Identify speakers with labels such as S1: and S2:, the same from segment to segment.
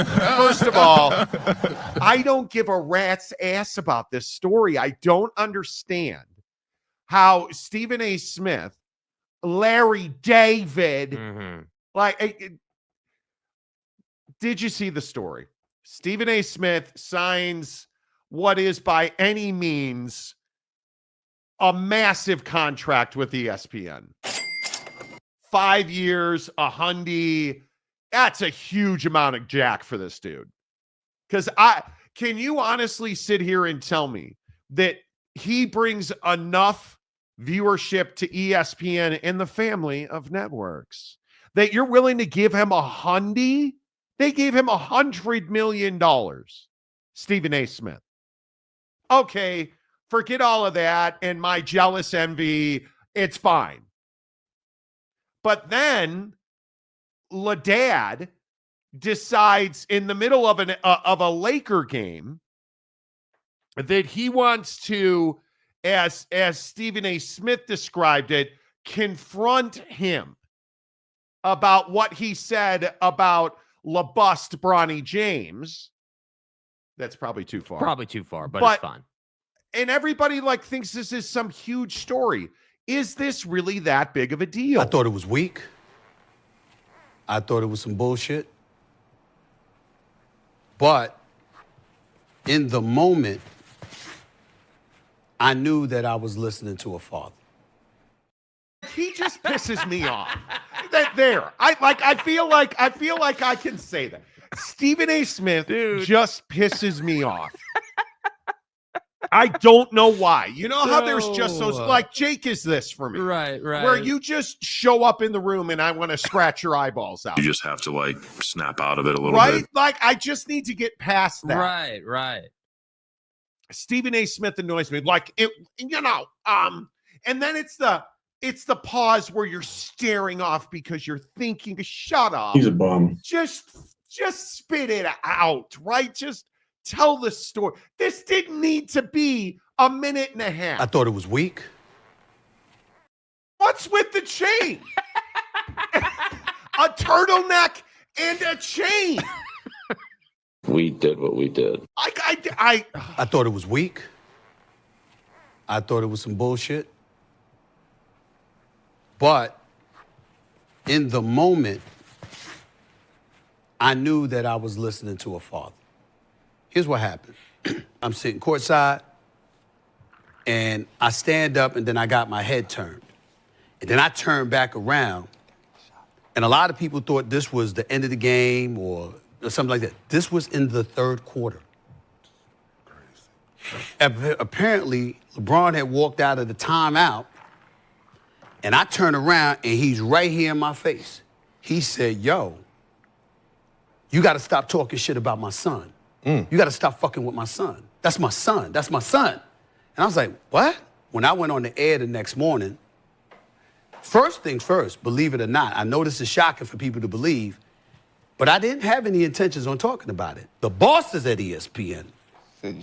S1: First of all, I don't give a rat's ass about this story. I don't understand how Stephen A. Smith, Larry David, did you see the story? Stephen A. Smith signs what is by any means a massive contract with ESPN. 5 years, $100. That's a huge amount of jack for this dude. Because can you honestly sit here and tell me that he brings enough viewership to ESPN and the family of networks that you're willing to give him $100? They gave him $100 million, Stephen A. Smith. Okay, forget all of that and my jealous envy. It's fine. But then LaDad decides in the middle of a Laker game that he wants to, as Stephen A. Smith described it, confront him about what he said about LeBust Bronny James. That's probably too far.
S2: Probably too far, but it's fine.
S1: And everybody thinks this is some huge story. Is this really that big of a deal?
S3: I thought it was weak. I thought it was some bullshit. But in the moment, I knew that I was listening to a father.
S1: He just pisses me off. I feel like I can say that. Stephen A. Smith just pisses me off. I don't know why. You know how there's just those, like Jake is this for me.
S2: Right.
S1: Where you just show up in the room and I want to scratch your eyeballs out.
S4: You just have to snap out of it a little
S1: bit.
S4: Right?
S1: I just need to get past that.
S2: Right.
S1: Stephen A. Smith annoys me. And then it's the pause where you're staring off because you're thinking, shut up.
S4: He's a bum.
S1: Just spit it out, right? Just tell the story. This didn't need to be a minute and a half.
S3: I thought it was weak.
S1: What's with the chain? A turtleneck and a chain.
S5: We did what we did.
S3: I thought it was weak. I thought it was some bullshit. But in the moment, I knew that I was listening to a father. Here's what happened. I'm sitting courtside, and I stand up, and then I got my head turned. And then I turned back around, and a lot of people thought this was the end of the game or something like that. This was in the third quarter. Apparently, LeBron had walked out of the timeout, and I turn around, and he's right here in my face. He said, yo, you got to stop talking shit about my son. You got to stop fucking with my son. That's my son. That's my son. And I was like, what? When I went on the air the next morning, first things first, believe it or not, I know this is shocking for people to believe, but I didn't have any intentions on talking about it. The boss is at ESPN.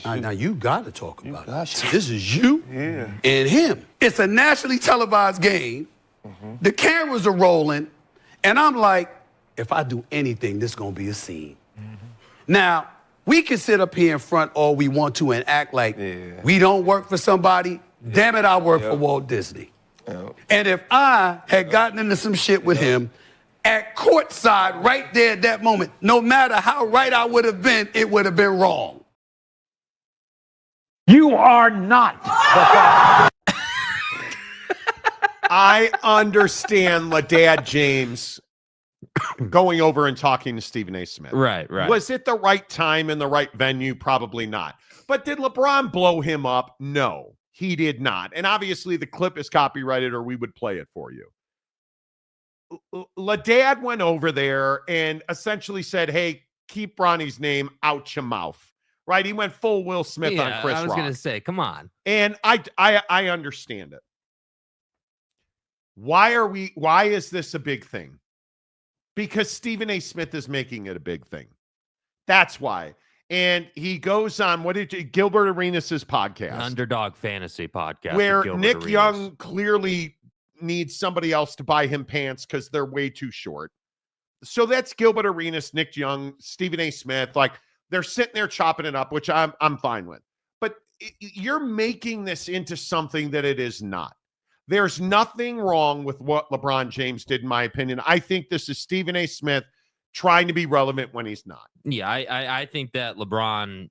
S3: Now you got to talk about it. This is you and him. It's a nationally televised game. The cameras are rolling. And I'm like, if I do anything, this is going to be a scene. Now, we can sit up here in front all we want to and act like we don't work for somebody. Damn it, I work for Walt Disney. And if I had gotten into some shit with him at courtside right there at that moment, no matter how right I would have been, it would have been wrong.
S6: You are not the father.
S1: I understand LaDad James going over and talking to Stephen A. Smith.
S2: Right.
S1: Was it the right time and the right venue? Probably not. But did LeBron blow him up? No, he did not. And obviously the clip is copyrighted or we would play it for you. LaDad went over there and essentially said, hey, keep Bronny's name out your mouth. Right? He went full Will Smith on Chris Rock.
S2: I was going to say, come on.
S1: And I understand it. Why is this a big thing? Because Stephen A. Smith is making it a big thing. That's why. And he goes on, Gilbert Arenas' podcast.
S2: An Underdog Fantasy podcast.
S1: Where Nick Young clearly needs somebody else to buy him pants because they're way too short. So that's Gilbert Arenas, Nick Young, Stephen A. Smith. Like, they're sitting there chopping it up, which I'm fine with. But you're making this into something that it is not. There's nothing wrong with what LeBron James did, in my opinion. I think this is Stephen A. Smith trying to be relevant when he's not.
S2: Yeah, I think that LeBron,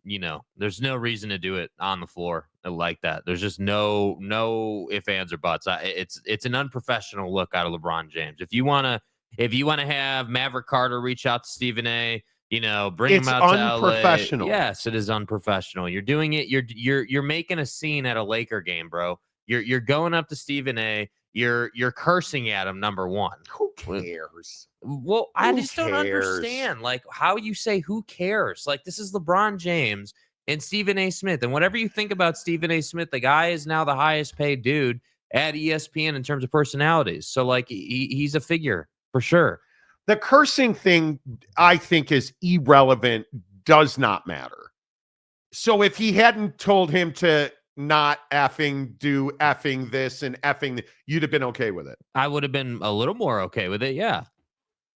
S2: there's no reason to do it on the floor like that. There's just no ifs, ands, or buts. It's an unprofessional look out of LeBron James. If you wanna have Maverick Carter reach out to Stephen A., bring him out to LA.
S1: Unprofessional.
S2: Yes, it is unprofessional. You're doing it. You're making a scene at a Laker game, bro. You're going up to Stephen A. You're cursing at him. Number one.
S1: Who cares?
S2: Well, I
S1: Who
S2: just don't
S1: cares?
S2: understand, like, how you say who cares? Like, this is LeBron James and Stephen A. Smith. And whatever you think about Stephen A. Smith, the guy is now the highest paid dude at ESPN in terms of personalities. So, like, he's a figure for sure.
S1: The cursing thing, I think, is irrelevant, does not matter. So if he hadn't told him to not effing do effing this and effing, you'd have been okay with it.
S2: I would have been a little more okay with it, yeah.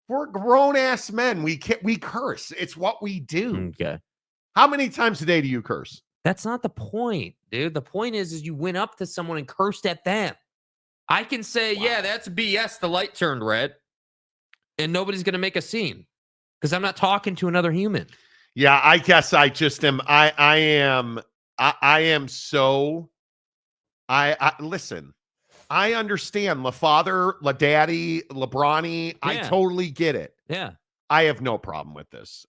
S1: We're grown-ass men. We curse. It's what we do.
S2: Okay.
S1: How many times a day do you curse?
S2: That's not the point, dude. The point is you went up to someone and cursed at them. I can say, yeah, that's BS. The light turned red. And nobody's going to make a scene because I'm not talking to another human.
S1: Yeah, I guess I just am. I am so. Listen. I understand LaFather, LaDaddy, LeBronny.
S2: Yeah.
S1: I totally get it.
S2: Yeah,
S1: I have no problem with this.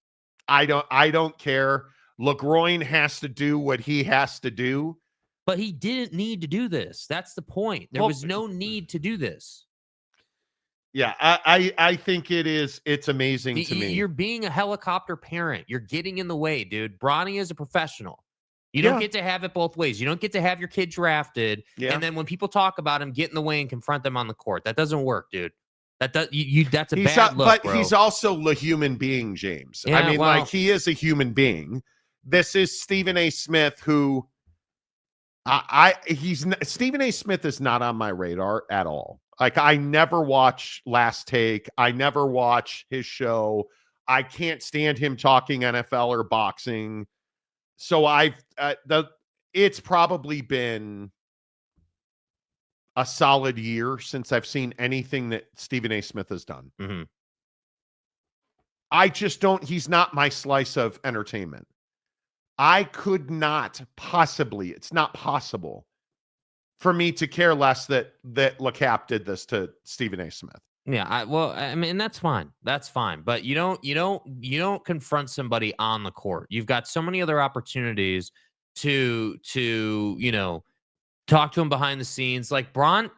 S1: I don't care. LeGroin has to do what he has to do.
S2: but he didn't need to do this. That's the point. There was no need to do this.
S1: Yeah, I think it's amazing to me.
S2: You're being a helicopter parent. You're getting in the way, dude. Bronny is a professional. You don't get to have it both ways. You don't get to have your kid drafted, and then when people talk about him, get in the way and confront them on the court. That doesn't work, dude. That's a bad look,
S1: but
S2: bro.
S1: he's also a human being, James.
S2: Yeah,
S1: I mean,
S2: well,
S1: like, he is a human being. This is Stephen A. Smith, who Stephen A. Smith is not on my radar at all. Like, I never watch Last Take. I never watch his show. I can't stand him talking NFL or boxing. So it's probably been a solid year since I've seen anything that Stephen A. Smith has done.
S2: Mm-hmm.
S1: I just don't, he's not my slice of entertainment. I could not possibly, it's not possible for me to care less that LeCap did this to Stephen A. Smith.
S2: Yeah, I mean, that's fine. That's fine. But you don't confront somebody on the court. You've got so many other opportunities to talk to him behind the scenes. Like Bron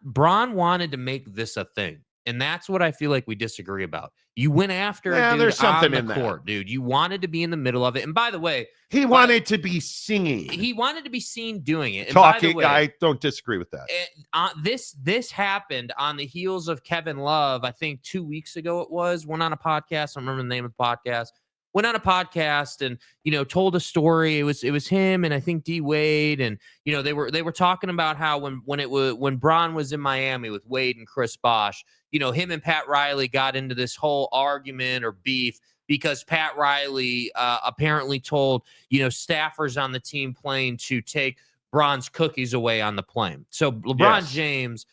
S2: wanted to make this a thing. And that's what I feel like we disagree about. You went after a dude
S1: there's something
S2: on the
S1: in
S2: court, dude. You wanted to be in the middle of it. And by the way,
S1: he wanted to be singing.
S2: He wanted to be seen doing it. And
S1: talking.
S2: by the way,
S1: I don't disagree with that.
S2: This happened on the heels of Kevin Love. I think 2 weeks ago it was. Went on a podcast. I don't remember the name of the podcast. Went on a podcast and told a story. It was him and I think D Wade, and they were talking about how when Bron was in Miami with Wade and Chris Bosh, him and Pat Riley got into this whole argument or beef because Pat Riley apparently told staffers on the team plane to take Bron's cookies away on the plane. So LeBron James,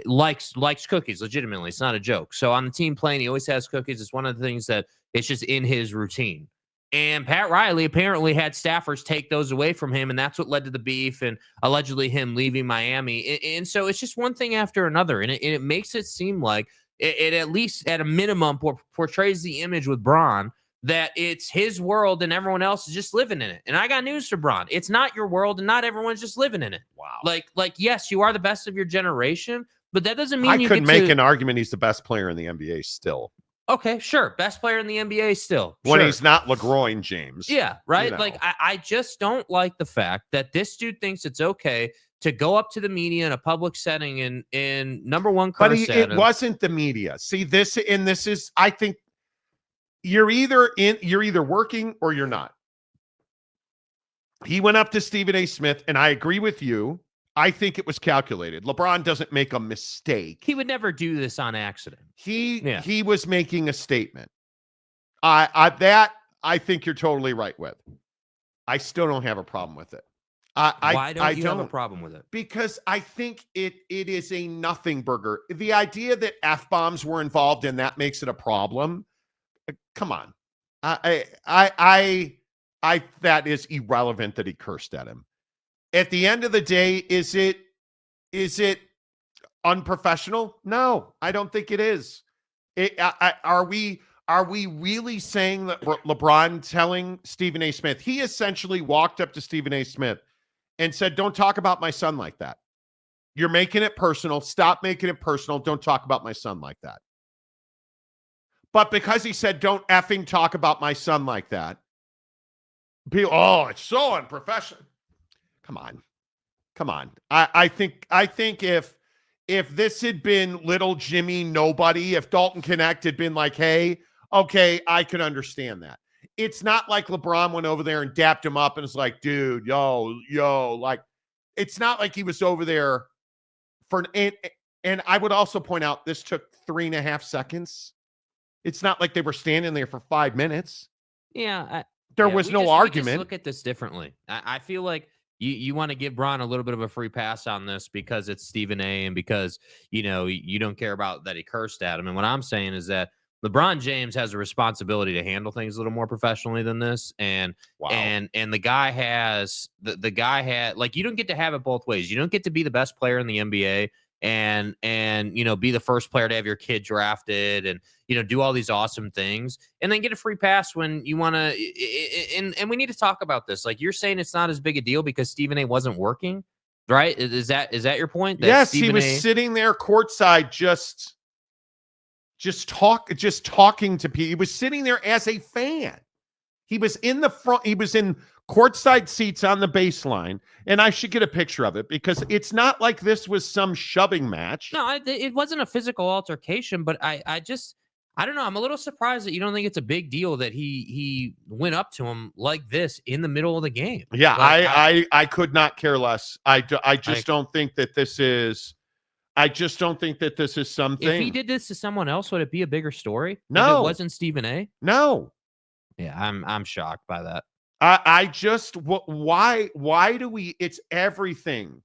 S2: likes cookies legitimately. It's not a joke. So on the team plane, he always has cookies. It's one of the things that it's just in his routine. And Pat Riley apparently had staffers take those away from him, and that's what led to the beef and allegedly him leaving Miami. And so it's just one thing after another, and it makes it seem like it at least at a minimum portrays the image with Bron that it's his world and everyone else is just living in it. And I got news for Bron. It's not your world and not everyone's just living in it.
S1: Wow.
S2: Like yes, you are the best of your generation, but that doesn't mean
S1: I could make an argument he's the best player in the NBA still.
S2: Okay, sure. Best player in the NBA still.
S1: When
S2: sure.
S1: He's not LeGroin James.
S2: Yeah, right? Like, I just don't like the fact that this dude thinks it's okay to go up to the media in a public setting in number one curse.
S1: But it wasn't the media. See, this is, I think, you're either working or you're not. He went up to Stephen A. Smith, and I agree with you. I think it was calculated. LeBron doesn't make a mistake.
S2: He would never do this on accident.
S1: He was making a statement. I think you're totally right with. I still don't have a problem with it.
S2: Why don't you have a problem with it?
S1: Because I think it is a nothing burger. The idea that F-bombs were involved and that makes it a problem. Come on. I that is irrelevant that he cursed at him. At the end of the day, is it unprofessional? No, I don't think it is. Are we really saying that LeBron telling Stephen A. Smith, he essentially walked up to Stephen A. Smith and said, don't talk about my son like that. You're making it personal. Stop making it personal. Don't talk about my son like that. But because he said, don't effing talk about my son like that, people, oh, it's so unprofessional. Come on. I think if this had been little Jimmy nobody, if Dalton Connect had been like, hey, okay, I could understand that. It's not like LeBron went over there and dapped him up and was like, dude, yo, like, it's not like he was over there for, and I would also point out this took 3.5 seconds. It's not like they were standing there for 5 minutes.
S2: Yeah.
S1: There was no argument.
S2: We just look at this differently. I feel like you want to give Bron a little bit of a free pass on this because it's Stephen A. and because, you don't care about that he cursed at him. And what I'm saying is that LeBron James has a responsibility to handle things a little more professionally than this. And and the guy has the guy had, like, you don't get to have it both ways. You don't get to be the best player in the NBA and be the first player to have your kid drafted and do all these awesome things and then get a free pass when you want to. And we need to talk about this. Like, you're saying it's not as big a deal because Stephen A. wasn't working, right? Is that your point? That
S1: yes, he was sitting there courtside just talking to people. He was sitting there as a fan. He was in the front. He was in courtside seats on the baseline, and I should get a picture of it because it's not like this was some shoving match.
S2: No, it wasn't a physical altercation, but I don't know. I'm a little surprised that you don't think it's a big deal that he went up to him like this in the middle of the game.
S1: Yeah,
S2: like,
S1: I could not care less. I just don't think that this is. I just don't think that this is something.
S2: If he did this to someone else, would it be a bigger story?
S1: No,
S2: if it wasn't Stephen A.
S1: No.
S2: Yeah, I'm shocked by that.
S1: I just why do we? It's everything.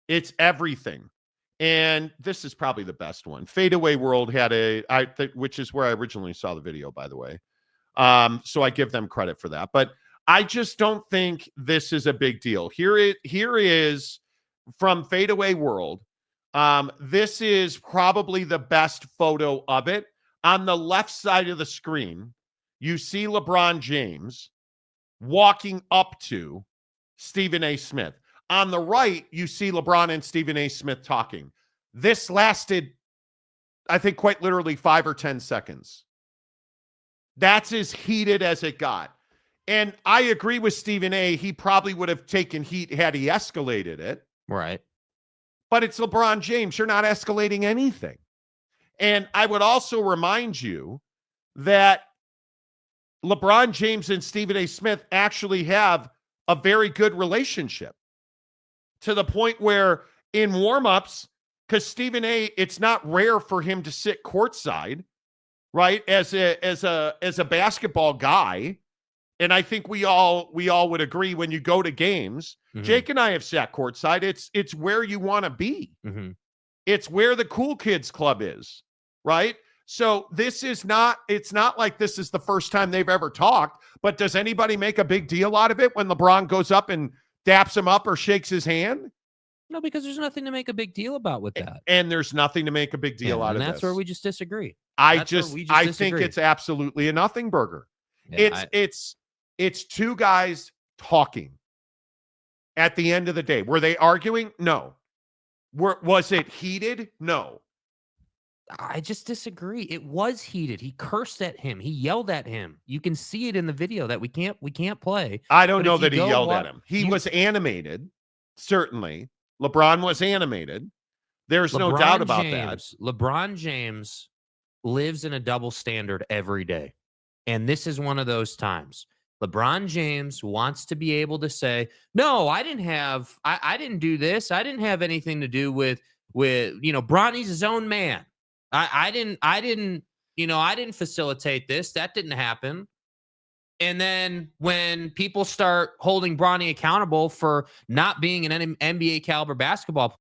S1: It's everything. And this is probably the best one. Fadeaway World had which is where I originally saw the video, by the way. So I give them credit for that. But I just don't think this is a big deal. Here is from Fadeaway World. This is probably the best photo of it. On the left side of the screen, you see LeBron James walking up to Stephen A. Smith. On the right, you see LeBron and Stephen A. Smith talking. This lasted, I think, quite literally 5 or 10 seconds. That's as heated as it got. And I agree with Stephen A. He probably would have taken heat had he escalated it.
S2: Right.
S1: But it's LeBron James. You're not escalating anything. And I would also remind you that LeBron James and Stephen A. Smith actually have a very good relationship to the point where in warmups, because Stephen A., it's not rare for him to sit courtside, right? As a basketball guy. And I think we all would agree when you go to games, Jake and I have sat courtside. It's where you want to be.
S2: Mm-hmm.
S1: It's where the cool kids club is, right? So it's not like this is the first time they've ever talked, but does anybody make a big deal out of it when LeBron goes up and daps him up or shakes his hand?
S2: No, because there's nothing to make a big deal about with that.
S1: And there's nothing to make a big deal out of this.
S2: And that's where we just disagree.
S1: I think it's absolutely a nothing burger. Yeah, it's two guys talking at the end of the day. Were they arguing? No. Was it heated? No.
S2: I just disagree. It was heated. He cursed at him. He yelled at him. You can see it in the video that we can't play.
S1: I don't know that he yelled at him. He was animated, certainly. LeBron was animated. There's no doubt about that.
S2: LeBron James lives in a double standard every day. And this is one of those times. LeBron James wants to be able to say, no, I didn't do this. I didn't have anything to do with, Bronny's his own man. I didn't facilitate this. That didn't happen. And then when people start holding Bronny accountable for not being an NBA caliber basketball player,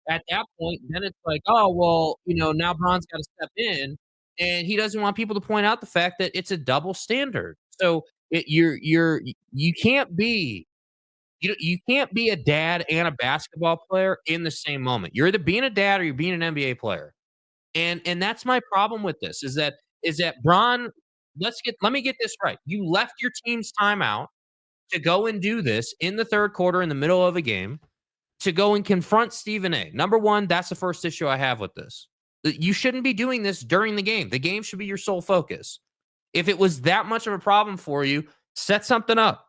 S2: at that point, then it's like, oh, well, now Bron's got to step in, and he doesn't want people to point out the fact that it's a double standard. So you can't be you can't be a dad and a basketball player in the same moment. You're either being a dad or you're being an NBA player. And that's my problem with this is that Bron, let me get this right. You left your team's timeout to go and do this in the third quarter in the middle of a game to go and confront Stephen A. Number one, that's the first issue I have with this. You shouldn't be doing this during the game. The game should be your sole focus. If it was that much of a problem for you, set something up.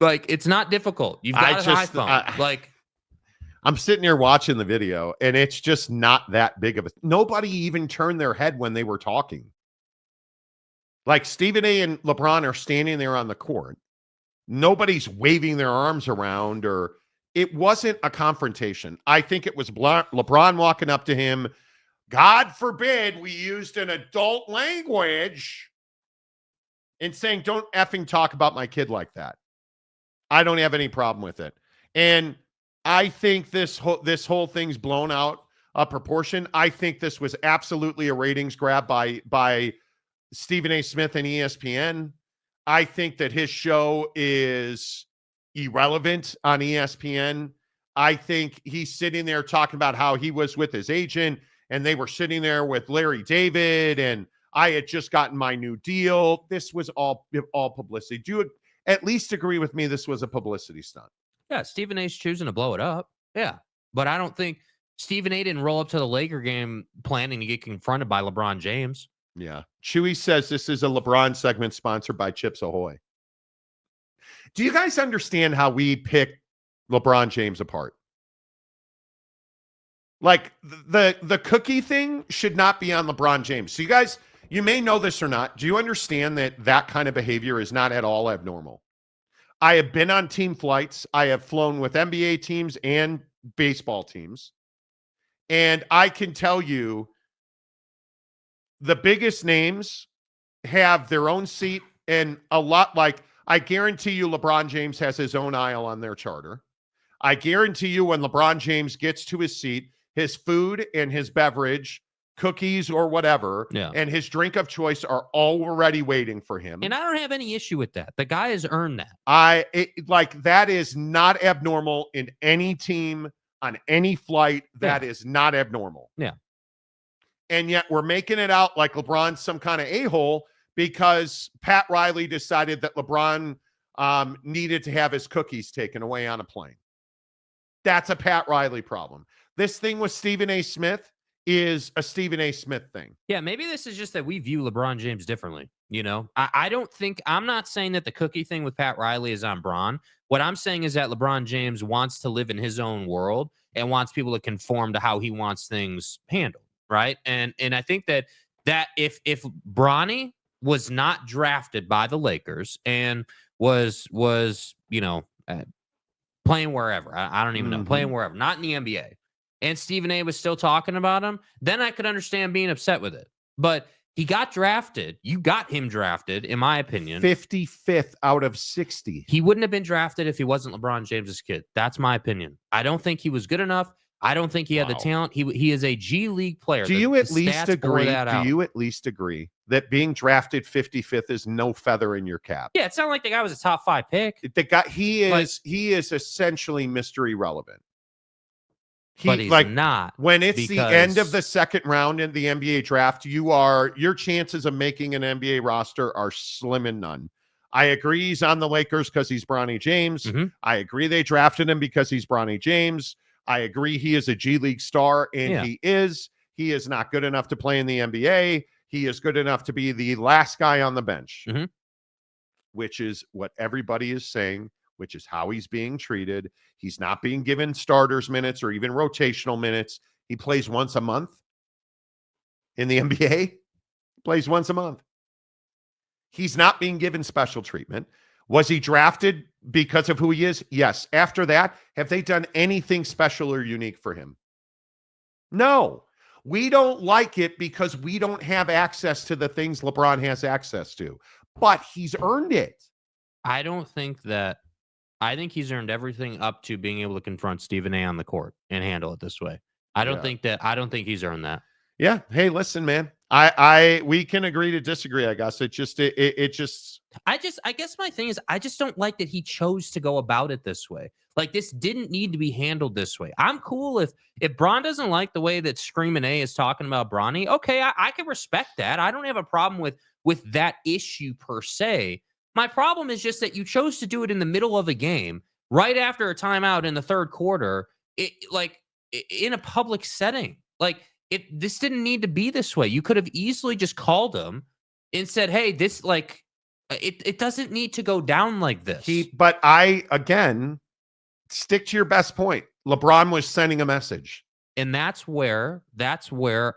S2: Like, it's not difficult. You've got an iPhone.
S1: I'm sitting here watching the video, and it's just not that big of a... Nobody even turned their head when they were talking. Like, Stephen A. and LeBron are standing there on the court. Nobody's waving their arms around, or... It wasn't a confrontation. I think it was LeBron walking up to him. God forbid we used an adult language, and saying, don't effing talk about my kid like that. I don't have any problem with it. And I think this whole thing's blown out of proportion. I think this was absolutely a ratings grab by Stephen A. Smith and ESPN. I think that his show is irrelevant on ESPN. I think he's sitting there talking about how he was with his agent and they were sitting there with Larry David and I had just gotten my new deal. This was all publicity. Do you at least agree with me this was a publicity stunt?
S2: Yeah, Stephen A's choosing to blow it up. Yeah, but I don't think Stephen A didn't roll up to the Laker game planning to get confronted by LeBron James.
S1: Yeah. Chewy says this is a LeBron segment sponsored by Chips Ahoy. Do you guys understand how we pick LeBron James apart? Like the cookie thing should not be on LeBron James. So you guys, you may know this or not. Do you understand that kind of behavior is not at all abnormal? I have been on team flights. I have flown with NBA teams and baseball teams. And I can tell you the biggest names have their own seat, and a lot, like, I guarantee you LeBron James has his own aisle on their charter. I guarantee you when LeBron James gets to his seat, his food and his beverage, cookies or whatever, and his drink of choice are already waiting for him.
S2: And I don't have any issue with that. The guy has earned that.
S1: That is not abnormal in any team on any flight. That is not abnormal.
S2: Yeah.
S1: And yet we're making it out like LeBron's some kind of a-hole because Pat Riley decided that LeBron needed to have his cookies taken away on a plane. That's a Pat Riley problem. This thing with Stephen A. Smith is a Stephen A. Smith thing.
S2: Yeah, maybe this is just that we view LeBron James differently. You know, I'm not saying that the cookie thing with Pat Riley is on Bron. What I'm saying is that LeBron James wants to live in his own world and wants people to conform to how he wants things handled. Right. And I think that if Bronny was not drafted by the Lakers and was playing wherever, I don't even know, playing wherever, not in the NBA, and Stephen A was still talking about him, then I could understand being upset with it. But he got drafted. You got him drafted, in my opinion.
S1: 55th out of 60.
S2: He wouldn't have been drafted if he wasn't LeBron James's kid. That's my opinion. I don't think he was good enough. I don't think he had the talent. He is a G League player.
S1: Do you at least agree that being drafted 55th is no feather in your cap?
S2: Yeah, it sounded like the guy was a top 5 pick.
S1: The guy, he is essentially mystery relevant.
S2: But he's not.
S1: When it's the end of the second round in the NBA draft, your chances of making an NBA roster are slim and none. I agree he's on the Lakers because he's Bronny James. I agree they drafted him because he's Bronny James. I agree he is a G League star, and he is not good enough to play in the NBA. He is good enough to be the last guy on the bench, which is what everybody is saying, which is how he's being treated. He's not being given starters minutes or even rotational minutes. He plays once a month in the NBA. He plays once a month. He's not being given special treatment. Was he drafted because of who he is? Yes. After that, have they done anything special or unique for him? No. We don't like it because we don't have access to the things LeBron has access to, but he's earned it.
S2: I think he's earned everything up to being able to confront Stephen A on the court and handle it this way. I don't think he's earned that.
S1: Yeah. Hey, listen, man. We can agree to disagree, I guess. I guess
S2: my thing is, I just don't like that he chose to go about it this way. Like, this didn't need to be handled this way. I'm cool if Bron doesn't like the way that Screamin' A is talking about Bronny. Okay, I can respect that. I don't have a problem with that issue per se. My problem is just that you chose to do it in the middle of a game, right after a timeout in the third quarter, in a public setting. Like, this didn't need to be this way. You could have easily just called him and said, hey, this, like, it doesn't need to go down like this.
S1: But I, again, stick to your best point. LeBron was sending a message.
S2: And that's where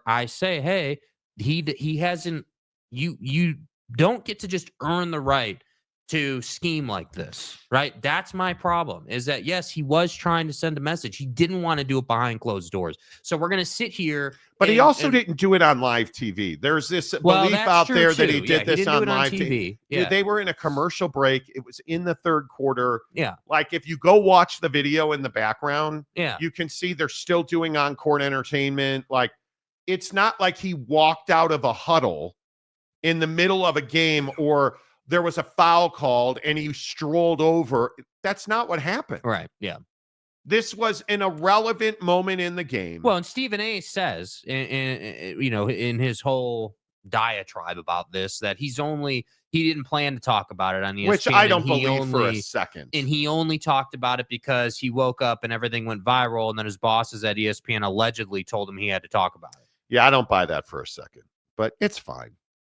S2: I say, hey, he hasn't, you don't get to just earn the right to scheme like this, right? That's my problem, is that, yes, he was trying to send a message. He didn't want to do it behind closed doors. So we're going to sit here.
S1: But he also didn't do it on live TV. There's this belief out there that he did this on live TV.
S2: Yeah.
S1: They were in a commercial break. It was in the third quarter.
S2: Yeah.
S1: Like, if you go watch the video in the background,
S2: yeah,
S1: you can see they're still doing on-court entertainment. Like, it's not like he walked out of a huddle in the middle of a game, or there was a foul called and he strolled over. That's not what happened.
S2: Right. Yeah.
S1: This was an irrelevant moment in the game.
S2: Well, and Stephen A says, in his whole diatribe about this, that he didn't plan to talk about it on ESPN.
S1: Which I don't believe for a second.
S2: And he only talked about it because he woke up and everything went viral, and then his bosses at ESPN allegedly told him he had to talk about it.
S1: Yeah, I don't buy that for a second, but it's fine.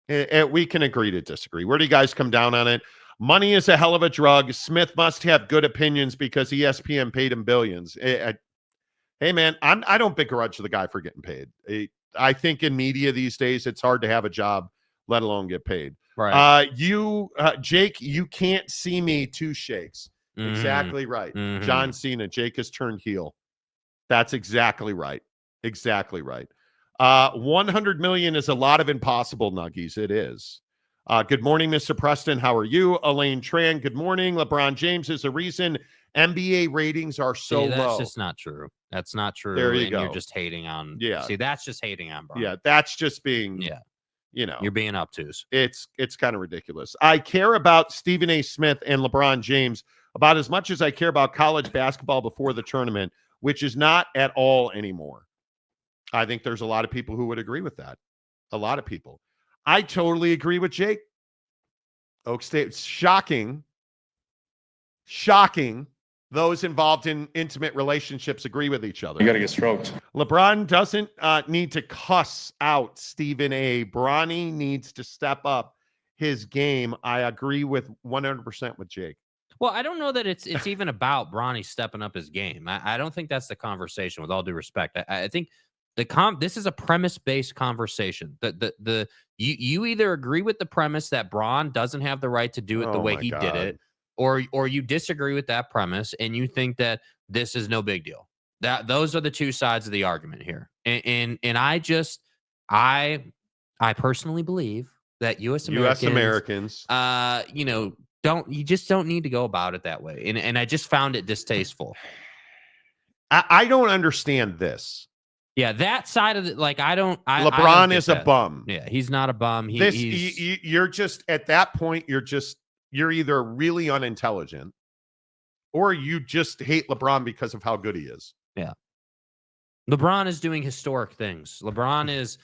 S1: We can agree to disagree. Where do you guys come down on it? Money is a hell of a drug. Smith must have good opinions because ESPN paid him billions. Hey, man, I don't begrudge the guy for getting paid. I think in media these days, it's hard to have a job, let alone get paid.
S2: Right.
S1: Jake, you can't see me, two shakes. Exactly right. John Cena, Jake has turned heel. That's exactly right. Exactly right. 100 million is a lot of impossible nuggies. It is. Good morning, Mr. Preston. How are you? Elaine Tran, good morning. LeBron James is the reason NBA ratings are so
S2: that's
S1: low.
S2: That's just not true. That's not true.
S1: There you go.
S2: You're just hating on.
S1: Yeah.
S2: See, that's just hating on Bron.
S1: Yeah, that's just being.
S2: Yeah.
S1: You're
S2: being obtuse.
S1: It's kind of ridiculous. I care about Stephen A. Smith and LeBron James about as much as I care about college basketball before the tournament, which is not at all anymore. I think there's a lot of people who would agree with that. A lot of people. I totally agree with Jake. Oak State, shocking. Those involved in intimate relationships agree with each other.
S7: You got to get stroked.
S1: LeBron doesn't need to cuss out Stephen A. Bronny needs to step up his game. I agree with 100% with Jake.
S2: Well, I don't know that it's even about Bronny stepping up his game. I don't think that's the conversation, with all due respect. I think this is a premise-based conversation. You either agree with the premise that Bron doesn't have the right to do it the way he did it, or you disagree with that premise and you think that this is no big deal. Those are the two sides of the argument here. And I personally believe that U.S. Americans don't need to go about it that way. And I just found it distasteful.
S1: I don't understand this.
S2: Yeah, that side of it, like,
S1: LeBron is a bum.
S2: Yeah, he's not a bum.
S1: You're just, at that point, you're either really unintelligent or you just hate LeBron because of how good he is.
S2: Yeah. LeBron is doing historic things. LeBron is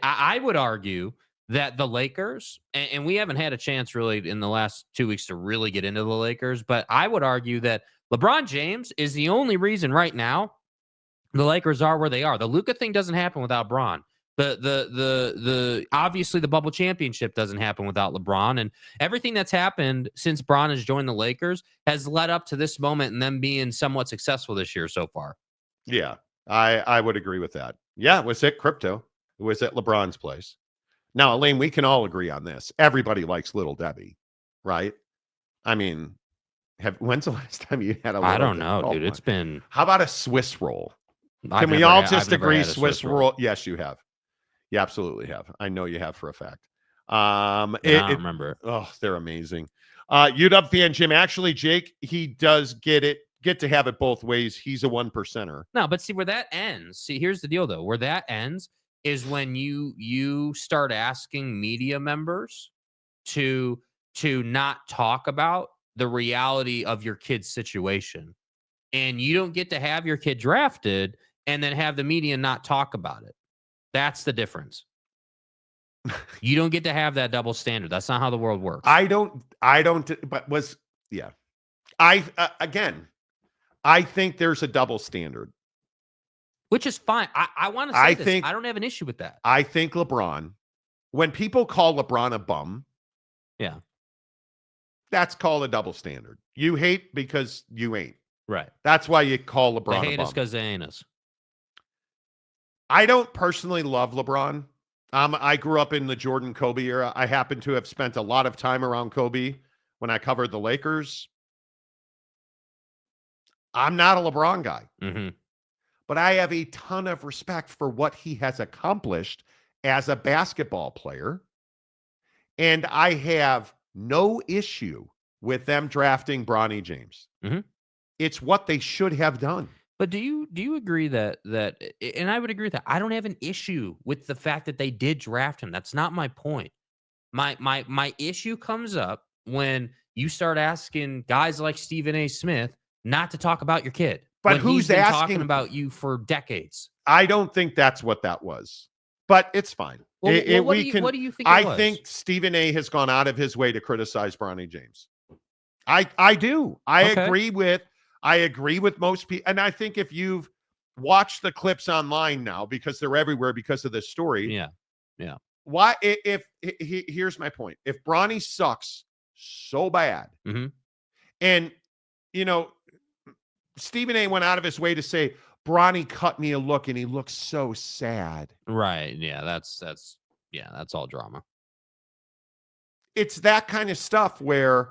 S2: I would argue that the Lakers, and we haven't had a chance really in the last 2 weeks to really get into the Lakers, but I would argue that LeBron James is the only reason right now the Lakers are where they are. The Luka thing doesn't happen without Bron. The obviously the bubble championship doesn't happen without LeBron, and everything that's happened since Bron has joined the Lakers has led up to this moment and them being somewhat successful this year so far.
S1: Yeah, I would agree with that. Yeah, was it crypto? It was at LeBron's place. Now, Elaine, we can all agree on this. Everybody likes Little Debbie, right? I mean, when's the last time you had a Little
S2: I don't
S1: Debbie?
S2: know,
S1: Oh
S2: dude.
S1: my.
S2: It's been.
S1: How about a Swiss roll?
S2: I've
S1: Can we
S2: never
S1: all
S2: had-
S1: just
S2: I've never
S1: agree
S2: had a
S1: Swiss roll? Yes, you have. You absolutely have. I know you have for a fact.
S2: And I don't remember it.
S1: Oh, they're amazing. UW fan Jim. Actually, Jake, he does get to have it both ways. He's a 1%er.
S2: No, but see where that ends. See, here's the deal though. Where that ends is when you start asking media members to not talk about the reality of your kid's situation. And you don't get to have your kid drafted and then have the media not talk about it. That's the difference. You don't get to have that double standard. That's not how the world works.
S1: I don't, but yeah. I think there's a double standard.
S2: Which is fine. I want to say this. I don't have an issue with that.
S1: I think LeBron, when people call LeBron a bum,
S2: yeah,
S1: that's called a double standard. You hate because you ain't.
S2: Right.
S1: That's why you call LeBron
S2: they hate
S1: a
S2: us
S1: bum.
S2: because they ain't us.
S1: I don't personally love LeBron. I grew up in the Jordan Kobe era. I happen to have spent a lot of time around Kobe when I covered the Lakers. I'm not a LeBron guy, but I have a ton of respect for what he has accomplished as a basketball player. And I have no issue with them drafting Bronny James. It's what they should have done.
S2: But do you agree that and I would agree with that. I don't have an issue with the fact that they did draft him. That's not my point. My issue comes up when you start asking guys like Stephen A. Smith not to talk about your kid.
S1: But
S2: when
S1: who's
S2: he's been
S1: asking
S2: talking about you for decades?
S1: I don't think that's what that was. But it's fine.
S2: Well, what do you think it was?
S1: I think Stephen A. has gone out of his way to criticize Bronny James. I do. I agree with most people. And I think if you've watched the clips online now, because they're everywhere because of this story.
S2: Yeah.
S1: Why, here's my point. If Bronny sucks so bad, and, Stephen A. went out of his way to say, Bronny cut me a look and he looks so sad.
S2: Right. Yeah, that's all drama.
S1: It's that kind of stuff where,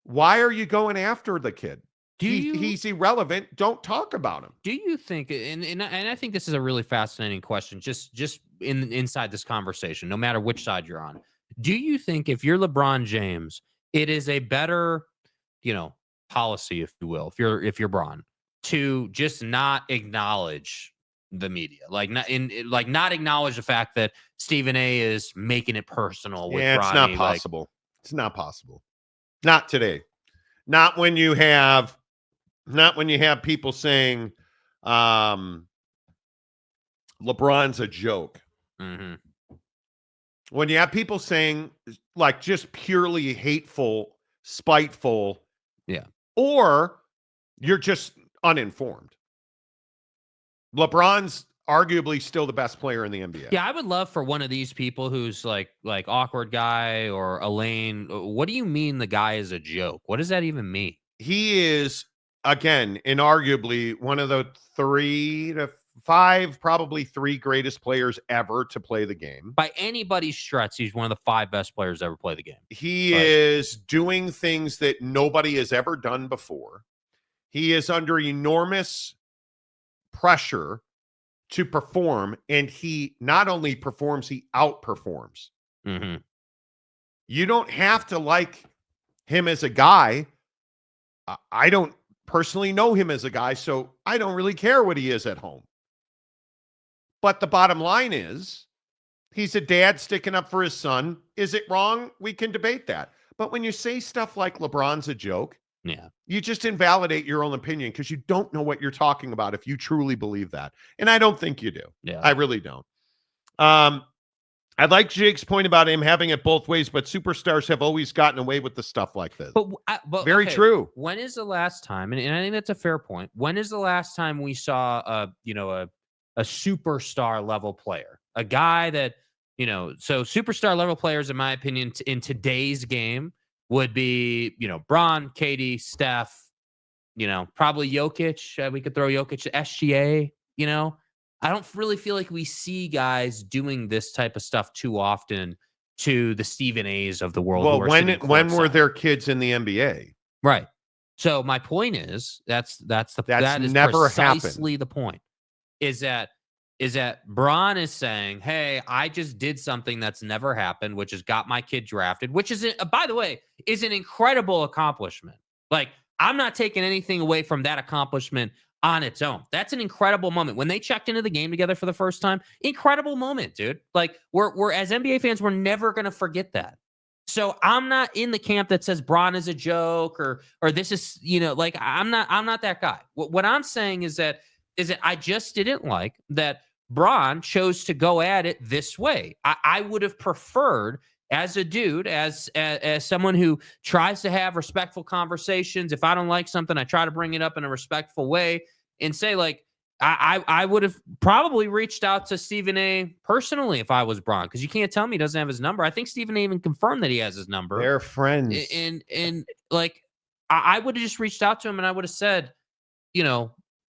S1: why are you going after the kid? He's irrelevant. Don't talk about him.
S2: Do you think, and I think this is a really fascinating question, just inside this conversation, no matter which side you're on, do you think if you're LeBron James, it is a better, policy, if you will, if you're Bron, to just not acknowledge the media, not acknowledge the fact that Stephen A. is making it personal with Bronny?
S1: It's not possible. It's not possible. Not today. Not when you have people saying LeBron's a joke. When you have people saying just purely hateful, spiteful, or you're just uninformed. LeBron's arguably still the best player in the NBA.
S2: Yeah, I would love for one of these people who's like awkward guy or Elaine. What do you mean the guy is a joke? What does that even mean?
S1: He is, again, inarguably one of the 3 to 5, probably 3 greatest players ever to play the game.
S2: By anybody's stretch, he's one of the 5 best players to ever play the game.
S1: He is doing things that nobody has ever done before. He is under enormous pressure to perform, and he not only performs, he outperforms. You don't have to like him as a guy. I don't personally know him as a guy, so I don't really care what he is at home. But the bottom line is, he's a dad sticking up for his son. Is it wrong? We can debate that. But when you say stuff like LeBron's a joke, you just invalidate your own opinion because you don't know what you're talking about if you truly believe that. And I don't think you do. I really don't. I like Jake's point about him having it both ways, but superstars have always gotten away with the stuff like this.
S2: But
S1: Very true.
S2: When is the last time, and I think that's a fair point, when is the last time we saw a superstar level player, a guy that, so superstar level players, in my opinion, in today's game would be, Bron, KD, Steph, probably Jokic. We could throw Jokic to SGA, I don't really feel like we see guys doing this type of stuff too often to the Stephen A's of the world.
S1: Well,
S2: who are
S1: when
S2: sitting
S1: were
S2: courtside.
S1: their kids in the NBA?
S2: Right. So my point is that is
S1: never happened.
S2: precisely the point. Is that Bron is saying, "Hey, I just did something that's never happened, which has got my kid drafted," which is, by the way, is an incredible accomplishment. Like, I'm not taking anything away from that accomplishment on its own. That's an incredible moment. When they checked into the game together for the first time, incredible moment, dude. Like, we're as NBA fans, we're never gonna forget that. So I'm not in the camp that says Bron is a joke or this is, like, I'm not that guy. What I'm saying is that I just didn't like that Bron chose to go at it this way. I would have preferred, as a dude, as someone who tries to have respectful conversations. If I don't like something, I try to bring it up in a respectful way and say, like, I would have probably reached out to Stephen A. personally if I was Bron, because you can't tell me he doesn't have his number. I think Stephen A. even confirmed that he has his number.
S1: They're friends.
S2: And like, I would have just reached out to him and I would have said,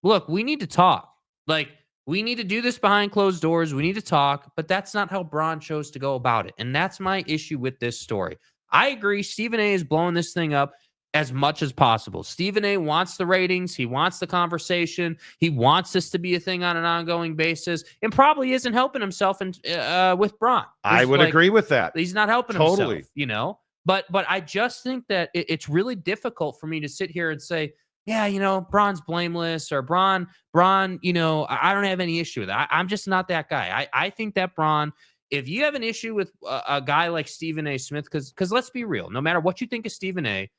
S2: look, we need to talk. Like, we need to do this behind closed doors. We need to talk, but that's not how Bron chose to go about it. And that's my issue with this story. I agree. Stephen A. is blowing this thing up as much as possible. Stephen A. wants the ratings. He wants the conversation. He wants this to be a thing on an ongoing basis, and probably isn't helping himself with Bron.
S1: I would agree with that.
S2: He's not helping
S1: Totally.
S2: himself, But I just think that it's really difficult for me to sit here and say, yeah, Bron's blameless, or Bron, I don't have any issue with that. I'm just not that guy. I think that Bron, if you have an issue with a guy like Stephen A. Smith, because let's be real, no matter what you think of Stephen A.,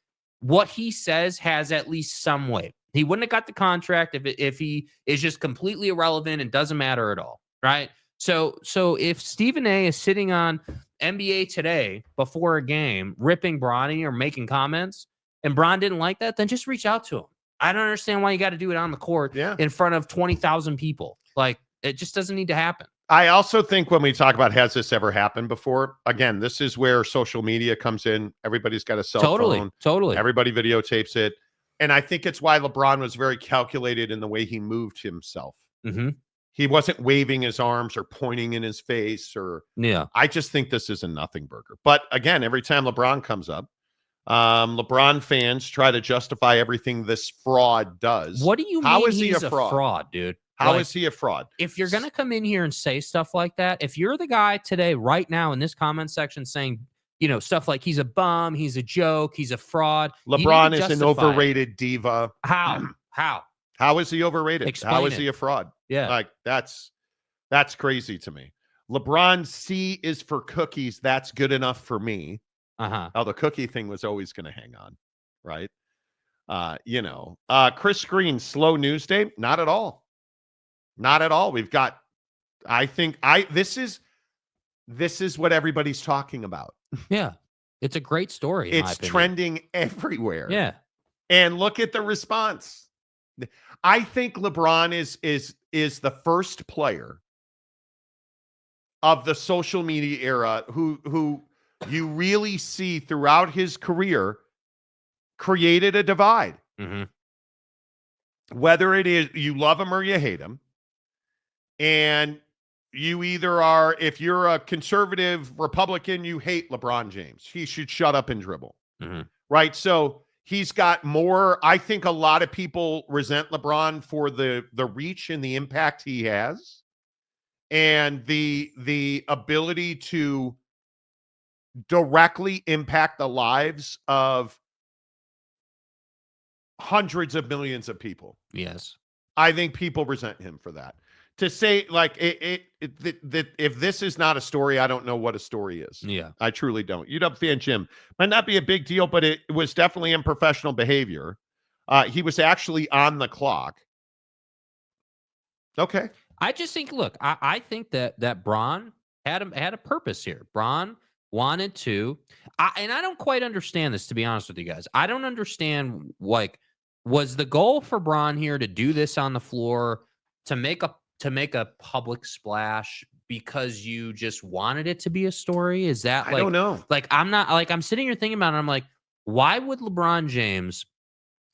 S2: what he says has at least some weight. He wouldn't have got the contract if he is just completely irrelevant and doesn't matter at all, right? So if Stephen A. is sitting on NBA Today before a game ripping Bronny or making comments, and Bron didn't like that, then just reach out to him. I don't understand why you got to do it on the court in front of 20,000 people. Like, it just doesn't need to happen.
S1: I also think when we talk about has this ever happened before, again, this is where social media comes in. Everybody's got a cell phone.
S2: Totally.
S1: Everybody videotapes it. And I think it's why LeBron was very calculated in the way he moved himself.
S2: Mm-hmm.
S1: He wasn't waving his arms or pointing in his face. I just think this is a nothing burger. But again, every time LeBron comes up, LeBron fans try to justify everything this fraud does.
S2: What do you
S1: How
S2: mean
S1: is he
S2: he's
S1: a fraud,
S2: dude?
S1: How is he a fraud?
S2: If you're going to come in here and say stuff like that, if you're the guy today, right now in this comment section saying, stuff like he's a bum, he's a joke, he's a fraud.
S1: LeBron is an overrated diva.
S2: How?
S1: How is he overrated?
S2: Explain
S1: How is
S2: it.
S1: he a fraud?
S2: Yeah.
S1: Like, that's crazy to me. LeBron, C is for cookies. That's good enough for me. Oh, the cookie thing was always going to hang on, right? Chris Green, slow news day? Not at all. Not at all. We've got, this is what everybody's talking about.
S2: Yeah. It's a great story.
S1: It's trending everywhere.
S2: Yeah.
S1: And look at the response. I think LeBron is the first player of the social media era who you really see throughout his career created a divide.
S2: Mm-hmm.
S1: Whether it is you love him or you hate him. And you either are, if you're a conservative Republican, you hate LeBron James. He should shut up and dribble.
S2: Mm-hmm.
S1: Right? So he's got more. I think a lot of people resent LeBron for the reach and the impact he has and the ability to directly impact the lives of hundreds of millions of people.
S2: Yes.
S1: I think people resent him for that. To say, like, that if this is not a story, I don't know what a story is.
S2: Yeah.
S1: I truly don't. UW fan Jim, might not be a big deal, but it was definitely unprofessional behavior. He was actually on the clock. Okay.
S2: I just think, look, I think that Bron had a purpose here. Bron wanted to, and I don't quite understand this, to be honest with you guys. I don't understand, like, was the goal for Bron here to do this on the floor to make a public splash because you just wanted it to be a story? Is that, like,
S1: I don't know.
S2: Like, I'm not, like, I'm sitting here thinking about it. I'm like, why would LeBron James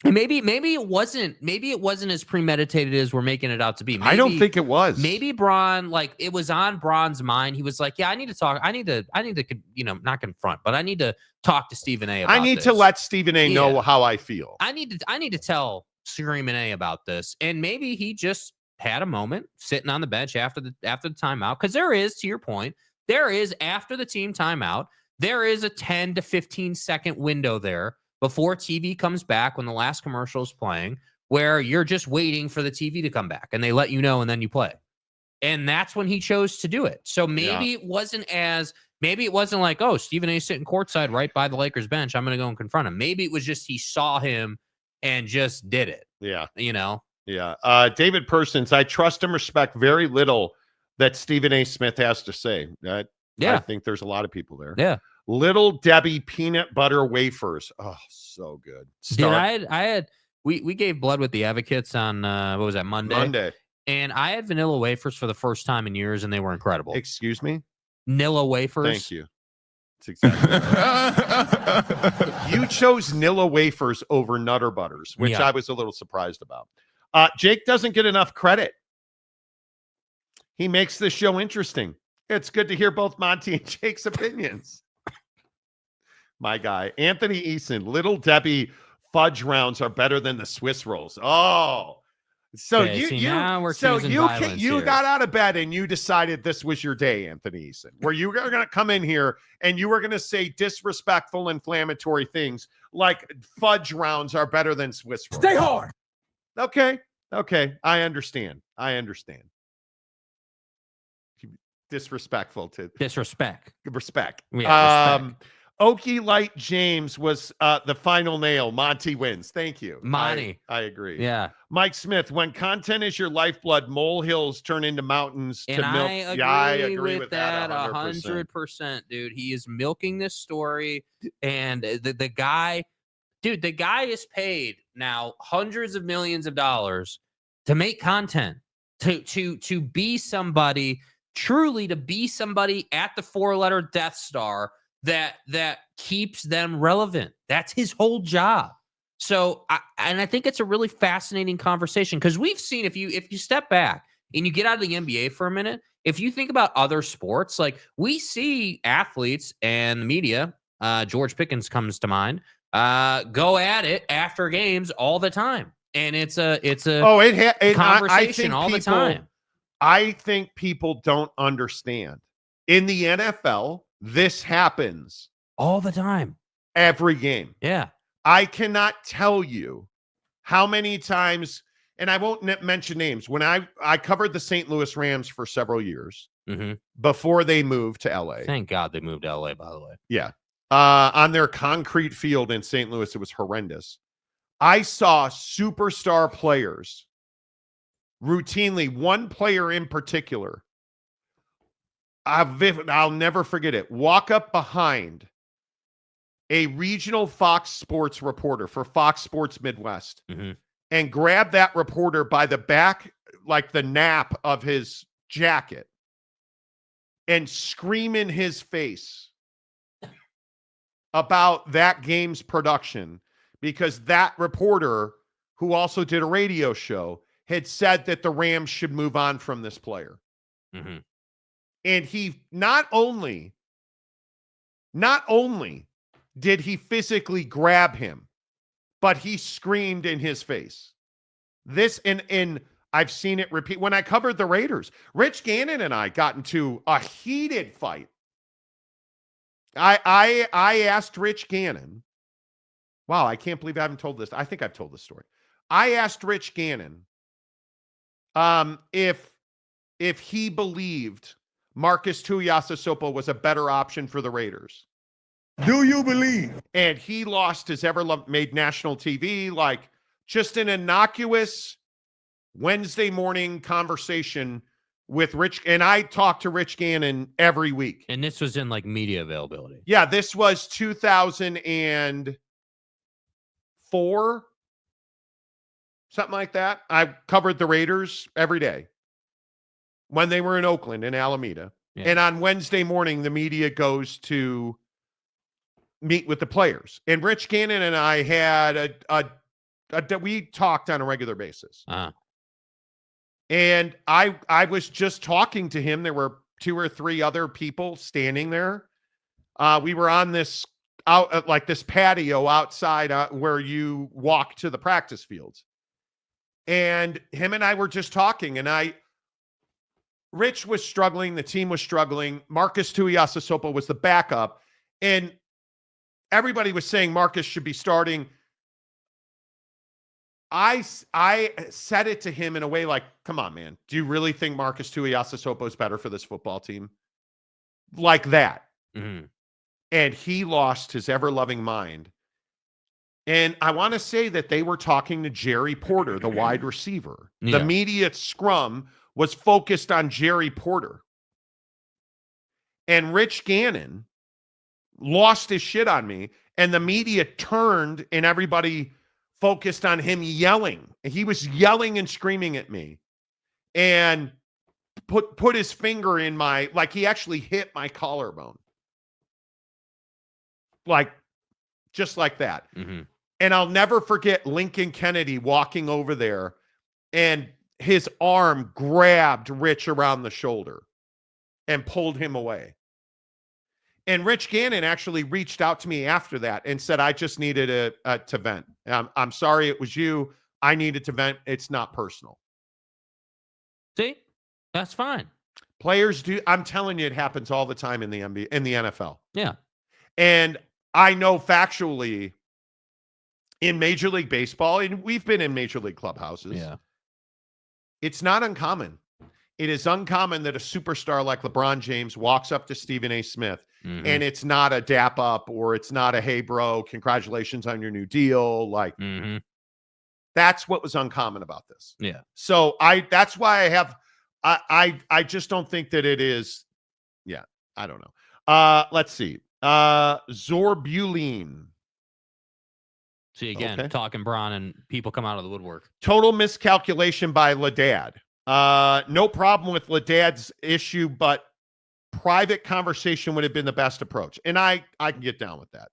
S2: And maybe it wasn't as premeditated as we're making it out to be. Maybe,
S1: I don't think it was.
S2: Maybe Bron, like, it was on Bron's mind. He was like, yeah, I need to talk. I need to, not confront, but I need to talk to Stephen A. about
S1: I need
S2: this.
S1: to let Stephen A. know how I feel.
S2: I need to tell Screaming A about this. And maybe he just had a moment sitting on the bench after the timeout. Because there is, to your point, there is, after the team timeout, there is a 10 to 15 second window there before TV comes back, when the last commercial is playing, where you're just waiting for the TV to come back and they let you know and then you play. And that's when he chose to do it. So maybe it wasn't like, oh, Stephen A. sitting courtside right by the Lakers bench, I'm going to go and confront him. Maybe it was just he saw him and just did it.
S1: Yeah.
S2: Yeah.
S1: David Persons, I trust and respect very little that Stephen A. Smith has to say. I think there's a lot of people there.
S2: Yeah.
S1: Little Debbie peanut butter wafers. Oh, so good.
S2: We gave blood with the advocates on what was that, Monday? And I had vanilla wafers for the first time in years, and they were incredible.
S1: Excuse me?
S2: Nilla wafers.
S1: Thank you. That's exactly right. You chose Nilla wafers over Nutter Butters, which I was a little surprised about. Jake doesn't get enough credit. He makes this show interesting. It's good to hear both Monty and Jake's opinions. My guy, Anthony Eason, Little Debbie fudge rounds are better than the Swiss rolls. Oh, so
S2: okay, you
S1: got out of bed and you decided this was your day, Anthony Eason, where you were going to come in here and you were going to say disrespectful, inflammatory things like fudge rounds are better than Swiss rolls.
S6: Stay hard.
S1: Okay. I understand. Disrespectful to
S2: respect.
S1: Yeah, respect. Okie Light James was the final nail. Monty wins. Thank you.
S2: Monty.
S1: I agree.
S2: Yeah.
S1: Mike Smith, when content is your lifeblood, molehills turn into mountains to
S2: and
S1: milk.
S2: I agree with that 100%, dude. He is milking this story. And the guy is paid now hundreds of millions of dollars to make content, to be somebody, truly to be somebody at the 4-letter Death Star that keeps them relevant. That's his whole job. So, I think it's a really fascinating conversation, because we've seen, if you step back and you get out of the NBA for a minute, if you think about other sports, like we see athletes and the media, George Pickens comes to mind, go at it after games all the time, and it's a conversation all the time.
S1: I think people don't understand. In the NFL, this happens
S2: all the time,
S1: every game.
S2: Yeah.
S1: I cannot tell you how many times, and I won't mention names, when I covered the St. Louis Rams for several years before they moved to LA.
S2: Thank God they moved to LA, by the way.
S1: Yeah. On their concrete field in St. Louis, it was horrendous. I saw superstar players routinely, one player in particular, I'll never forget it, walk up behind a regional Fox Sports reporter for Fox Sports Midwest and grab that reporter by the back, like the nap of his jacket, and scream in his face about that game's production, because that reporter, who also did a radio show, had said that the Rams should move on from this player. And he not only did he physically grab him, but he screamed in his face. This, and I've seen it repeat. When I covered the Raiders, Rich Gannon and I got into a heated fight. I asked Rich Gannon, wow, I can't believe I haven't told this. I think I've told this story. I asked Rich Gannon if he believed Marcus Tuiasosopo was a better option for the Raiders.
S6: Do you believe?
S1: And he lost his made national TV, like just an innocuous Wednesday morning conversation with Rich. And I talked to Rich Gannon every week.
S2: And this was in like media availability.
S1: Yeah, this was 2004, something like that. I covered the Raiders every day when they were in Oakland, in Alameda. Yeah. And on Wednesday morning, the media goes to meet with the players. And Rich Gannon and I had we talked on a regular basis.
S2: Uh-huh.
S1: And I was just talking to him. There were 2 or 3 other people standing there. We were on this this patio outside where you walk to the practice fields. And him and I were just talking, and Rich was struggling. The team was struggling. Marcus Tuiasosopo was the backup. And everybody was saying Marcus should be starting. I said it to him in a way like, come on, man. Do you really think Marcus Tuiasosopo is better for this football team? Like that.
S2: Mm-hmm.
S1: And he lost his ever-loving mind. And I want to say that they were talking to Jerry Porter, the wide receiver.
S2: Yeah.
S1: The media scrum was focused on Jerry Porter. And Rich Gannon lost his shit on me, and the media turned and everybody focused on him yelling. He was yelling and screaming at me and put his finger in he actually hit my collarbone. Just like that.
S2: Mm-hmm.
S1: And I'll never forget Lincoln Kennedy walking over there, and his arm grabbed Rich around the shoulder and pulled him away. And Rich Gannon actually reached out to me after that and said, I just needed to vent. I'm sorry it was you. I needed to vent. It's not personal.
S2: See? That's fine.
S1: Players do. I'm telling you, it happens all the time in the NBA, in the NFL.
S2: Yeah.
S1: And I know factually in Major League Baseball, and we've been in Major League clubhouses.
S2: Yeah.
S1: It's not uncommon. It is uncommon that a superstar like LeBron James walks up to Stephen A. Smith,
S2: Mm-hmm.
S1: and it's not a dap up, or it's not a, hey, bro, congratulations on your new deal.
S2: Mm-hmm.
S1: That's what was uncommon about this.
S2: Yeah.
S1: So that's why I just don't think that it is. Yeah. I don't know. Let's see. Zorbuline.
S2: See, again,
S1: Okay.
S2: talking Bron and people come out of the woodwork.
S1: Total miscalculation by LaDad. No problem with LaDad's issue, but private conversation would have been the best approach. And I can get down with that.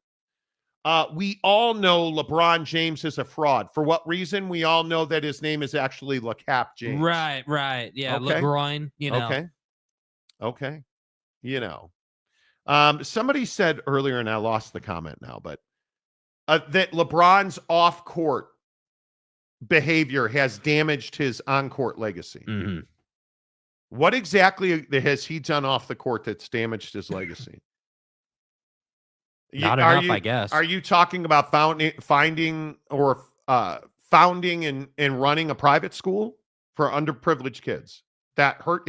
S1: We all know LeBron James is a fraud. For what reason? We all know that his name is actually LeCap James.
S2: Right. Yeah,
S1: Okay.
S2: LeGroin,
S1: Okay. Somebody said earlier, and I lost the comment now, but that LeBron's off-court behavior has damaged his on-court legacy.
S2: Mm-hmm.
S1: What exactly has he done off the court that's damaged his legacy?
S2: Not enough, I guess.
S1: Are you talking about founding and running a private school for underprivileged kids that hurt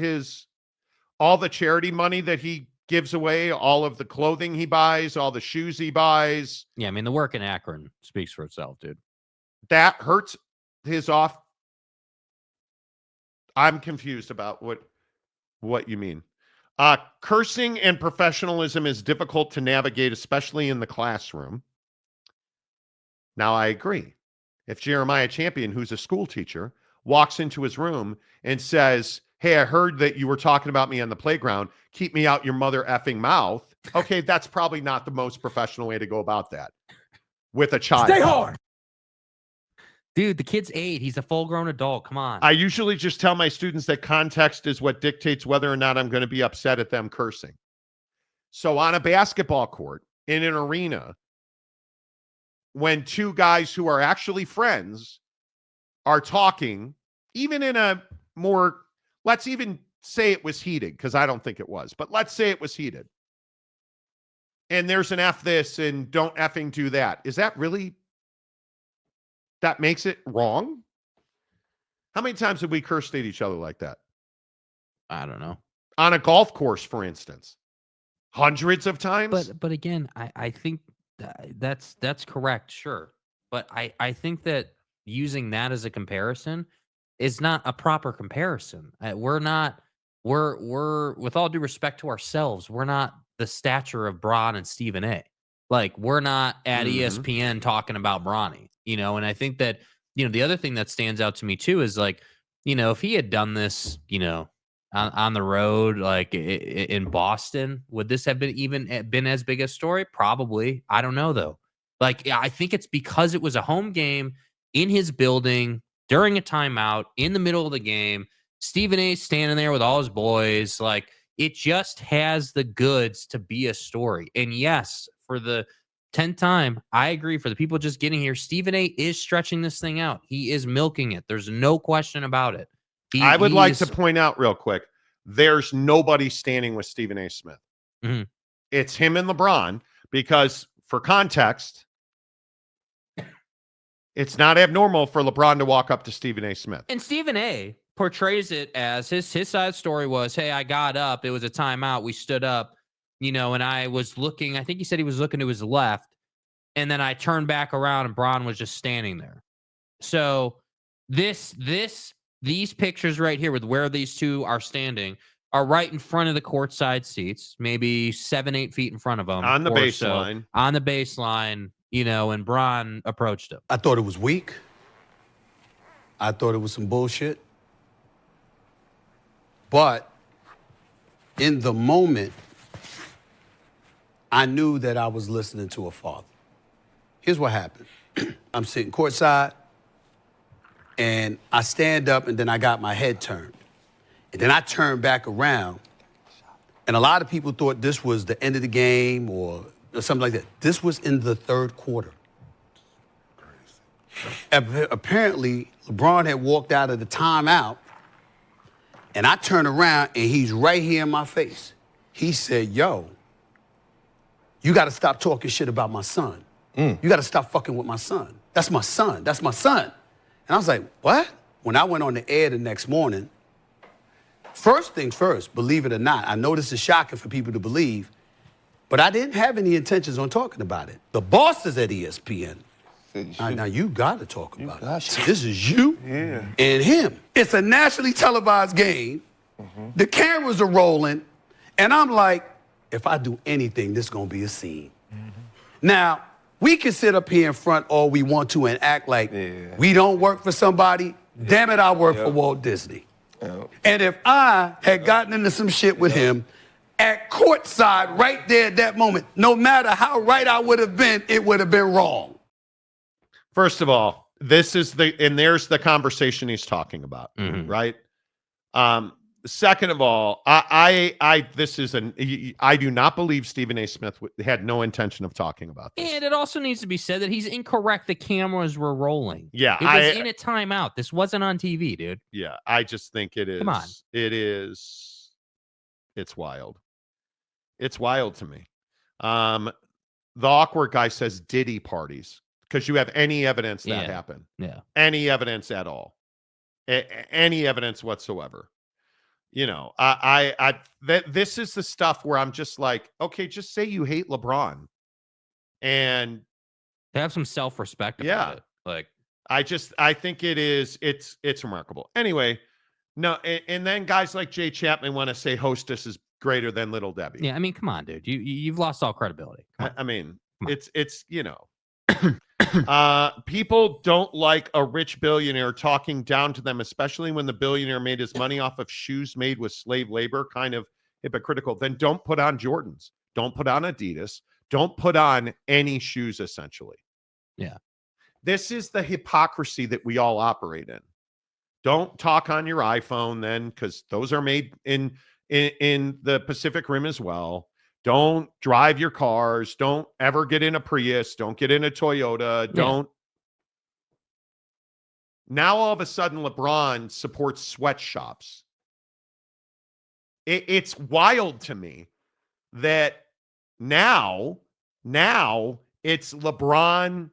S1: all the charity money that he gives away, all of the clothing he buys, all the shoes he buys?
S2: Yeah, I mean, the work in Akron speaks for itself, dude.
S1: That hurts his off. I'm confused about what you mean. Cursing and professionalism is difficult to navigate, especially in the classroom. Now, I agree. If Jeremiah Champion, who's a school teacher, walks into his room and says, hey, I heard that you were talking about me on the playground. Keep me out your mother effing mouth. Okay, that's probably not the most professional way to go about that with a child.
S6: Stay hard.
S2: Dude, the kid's 8. He's a full-grown adult. Come on.
S1: I usually just tell my students that context is what dictates whether or not I'm going to be upset at them cursing. So on a basketball court, in an arena, when 2 guys who are actually friends are talking, even in a more, let's even say it was heated, because I don't think it was, but let's say it was heated. And there's an F this and don't effing do that. Is that really, that makes it wrong? How many times have we cursed at each other like that?
S2: I don't know.
S1: On a golf course, for instance. Hundreds of times?
S2: But again, I think that's correct, sure. But I think that using that as a comparison is not a proper comparison. We're with all due respect to ourselves, we're not the stature of Bron and Stephen A. Like, we're not at ESPN talking about Bronny, and I think that, the other thing that stands out to me too is, like, if he had done this, on the road, like in Boston, would this have been as big a story? Probably. I don't know though. Like, I think it's because it was a home game in his building during a timeout in the middle of the game. Stephen A. standing there with all his boys. Like, it just has the goods to be a story. And yes, for the 10th time, I agree. For the people just getting here, Stephen A. is stretching this thing out. He is milking it. There's no question about it.
S1: I would like to point out real quick, there's nobody standing with Stephen A. Smith.
S2: Mhm.
S1: It's him and LeBron, because for context, it's not abnormal for LeBron to walk up to Stephen A. Smith.
S2: And Stephen A. portrays it as his side story was, hey, I got up. It was a timeout. We stood up, and I was looking. I think he said he was looking to his left. And then I turned back around and Bron was just standing there. So these pictures right here with where these two are standing are right in front of the courtside seats, maybe 7-8 feet in front of them.
S1: On the baseline.
S2: So, on the baseline, and Bron approached him.
S3: I thought it was weak. I thought it was some bullshit. But in the moment, I knew that I was listening to a father. Here's what happened. I'm sitting courtside, and I stand up, and then I got my head turned. And then I turned back around, and a lot of people thought this was the end of the game or something like that. This was in the third quarter. Apparently, LeBron had walked out of the timeout, and I turned around, and he's right here in my face. He said, yo, you got to stop talking shit about my son. You got to stop fucking with my son. That's my son. That's my son. And I was like, what? When I went on the air the next morning, first things first, believe it or not, I know this is shocking for people to believe, but I didn't have any intentions on talking about it. The bosses at ESPN, now you got to talk about it. This is you and him. It's a nationally televised game. The cameras are rolling, and I'm like, if I do anything, this is going to be a scene. Now, we can sit up here in front all we want to and act like we don't work for somebody. Damn it, I work for Walt Disney. And if I had gotten into some shit with him at courtside right there at that moment, no matter how right I would have been, it would have been wrong.
S1: First of all, there's the conversation he's talking about, right? Second of all, I do not believe Stephen A. Smith had no intention of talking about this.
S2: And it also needs to be said that he's incorrect. The cameras were rolling.
S1: Yeah,
S2: it was in a timeout. This wasn't on TV, dude.
S1: Yeah, I just think it is.
S2: Come on.
S1: It's wild. It's wild to me. The awkward guy says Diddy parties, because you have any evidence that happened.
S2: Yeah.
S1: Any evidence at all. Any evidence whatsoever. This is the stuff where I'm just like, okay, just say you hate LeBron, and
S2: to have some self-respect about it. Like,
S1: I think it's remarkable. Anyway, no, and then guys like Jay Chapman want to say Hostess is greater than Little Debbie.
S2: Yeah, I mean, come on, dude. You've lost all credibility.
S1: I mean, it's people don't like a rich billionaire talking down to them, especially when the billionaire made his money off of shoes made with slave labor. Kind of hypocritical. Then don't put on Jordans. Don't put on Adidas. Don't put on any shoes, essentially.
S2: Yeah.
S1: This is the hypocrisy that we all operate in. Don't talk on your iPhone then, because those are made in the Pacific Rim as well. Don't drive your cars. Don't ever get in a Prius. Don't get in a Toyota. Don't. Now, all of a sudden, LeBron supports sweatshops. It's wild to me that now it's LeBron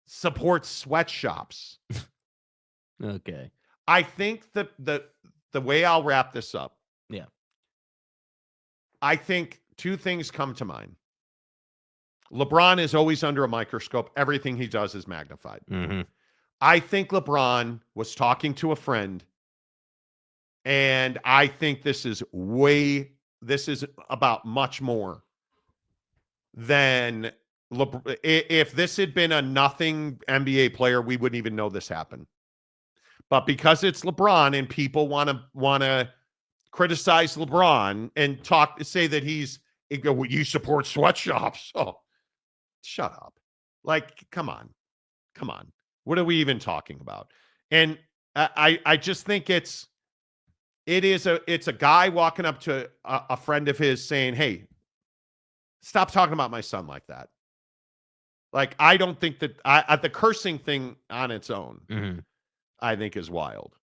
S1: supports sweatshops.
S2: Okay.
S1: I think the way I'll wrap this up.
S2: Yeah.
S1: I think two things come to mind. LeBron is always under a microscope. Everything he does is magnified. I think LeBron was talking to a friend, and I think this is about much more than if this had been a nothing NBA player, we wouldn't even know this happened. But because it's LeBron and people want to criticize LeBron and say that you support sweatshops. Oh, shut up. Like, come on. What are we even talking about? And I just think it's a guy walking up to a friend of his saying, "Hey, stop talking about my son like that." Like, I don't think that the cursing thing on its own,
S2: Mhm.
S1: I think, is wild.